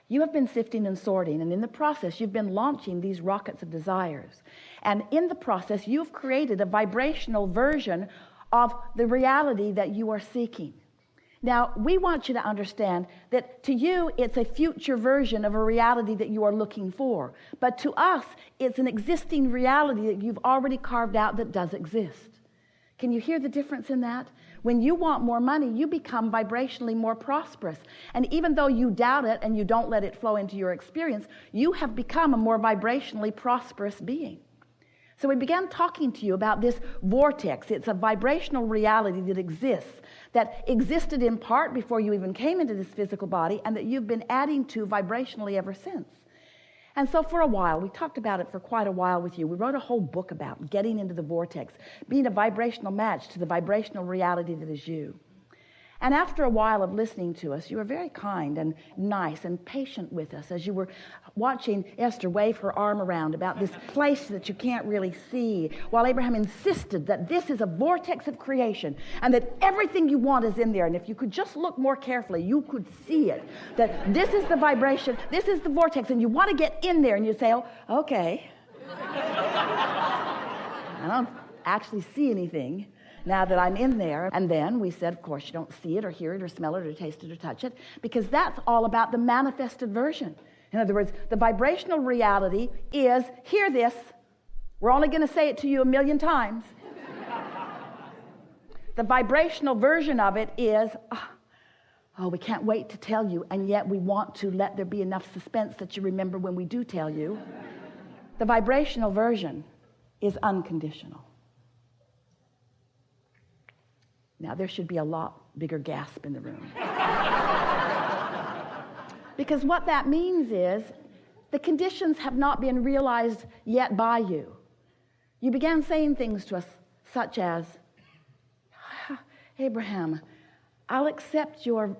You have been sifting and sorting, and in the process, you've been launching these rockets of desires. And in the process, you've created a vibrational version of the reality that you are seeking. Now, we want you to understand that to you, it's a future version of a reality that you are looking for. But to us, it's an existing reality that you've already carved out that does exist. Can you hear the difference in that? When you want more money, you become vibrationally more prosperous. And even though you doubt it and you don't let it flow into your experience, you have become a more vibrationally prosperous being. So we began talking to you about this vortex. It's a vibrational reality that existed in part before you even came into this physical body, and that you've been adding to vibrationally ever since. And so for a while, we talked about it for quite a while with you. We wrote a whole book about getting into the vortex, being a vibrational match to the vibrational reality that is you. And after a while of listening to us, you were very kind and nice and patient with us as you were watching Esther wave her arm around about this place that you can't really see, while Abraham insisted that this is a vortex of creation and that everything you want is in there. And if you could just look more carefully, you could see it, that this is the vibration, this is the vortex, and you want to get in there, and you say, oh, okay. I don't actually see anything now that I'm in there. And then we said, of course, you don't see it or hear it or smell it or taste it or touch it, because that's all about the manifested version. In other words, the vibrational reality is, hear this, we're only going to say it to you 1,000,000 times. The vibrational version of it is, oh, we can't wait to tell you, and yet we want to let there be enough suspense that you remember when we do tell you. The vibrational version is unconditional. Now, there should be a lot bigger gasp in the room. Because what that means is the conditions have not been realized yet by you. You began saying things to us such as, Abraham, I'll accept your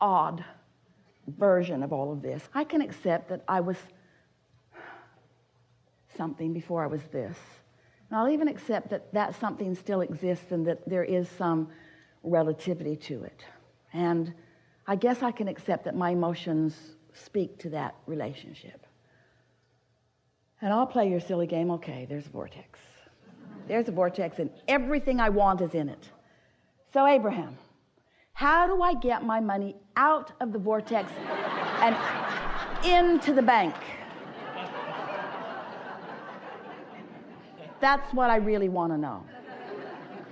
odd version of all of this. I can accept that I was something before I was this. And I'll even accept that that something still exists and that there is some relativity to it. And I guess I can accept that my emotions speak to that relationship. And I'll play your silly game. Okay, there's a vortex. There's a vortex, and everything I want is in it. So, Abraham, how do I get my money out of the vortex and into the bank? That's what I really want to know.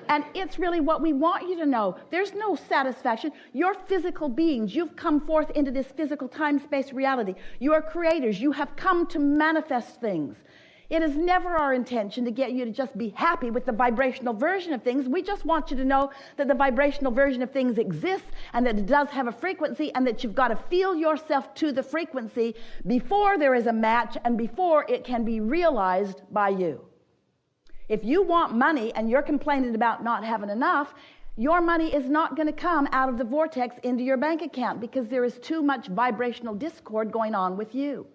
And it's really what we want you to know. There's no satisfaction. You're physical beings. You've come forth into this physical time-space reality. You are creators. You have come to manifest things. It is never our intention to get you to just be happy with the vibrational version of things. We just want you to know that the vibrational version of things exists and that it does have a frequency, and that you've got to feel yourself to the frequency before there is a match and before it can be realized by you. If you want money and you're complaining about not having enough, your money is not going to come out of the vortex into your bank account, because there is too much vibrational discord going on with you.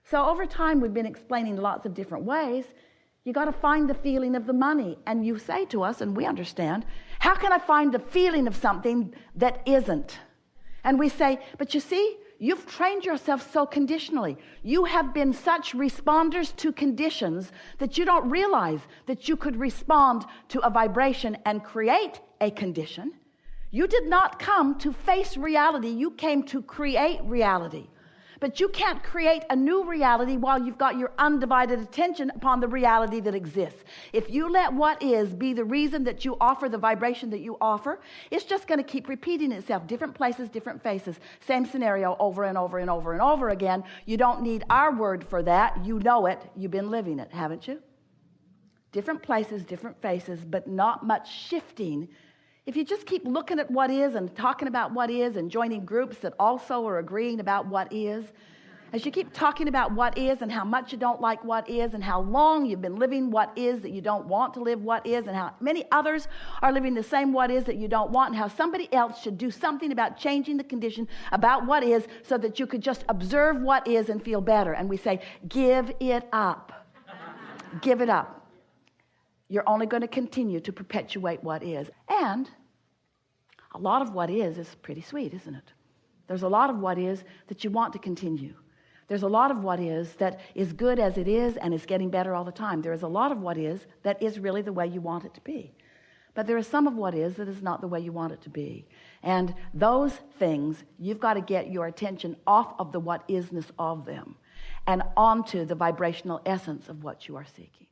So over time, we've been explaining lots of different ways. You got to find the feeling of the money. And you say to us, and we understand, how can I find the feeling of something that isn't? And we say, but you see, you've trained yourself so conditionally. You have been such responders to conditions that you don't realize that you could respond to a vibration and create a condition. You did not come to face reality. You came to create reality. But you can't create a new reality while you've got your undivided attention upon the reality that exists. If you let what is be the reason that you offer the vibration that you offer, it's just going to keep repeating itself. Different places, different faces. Same scenario over and over and over and over again. You don't need our word for that. You know it. You've been living it, haven't you? Different places, different faces, but not much shifting. If you just keep looking at what is and talking about what is and joining groups that also are agreeing about what is, as you keep talking about what is and how much you don't like what is and how long you've been living what is that you don't want to live what is, and how many others are living the same what is that you don't want, and how somebody else should do something about changing the condition about what is so that you could just observe what is and feel better. And we say, give it up. Give it up. You're only going to continue to perpetuate what is. And a lot of what is pretty sweet, isn't it? There's a lot of what is that you want to continue. There's a lot of what is that is good as it is and is getting better all the time. There is a lot of what is that is really the way you want it to be. But there is some of what is that is not the way you want it to be. And those things, you've got to get your attention off of the what isness of them and onto the vibrational essence of what you are seeking.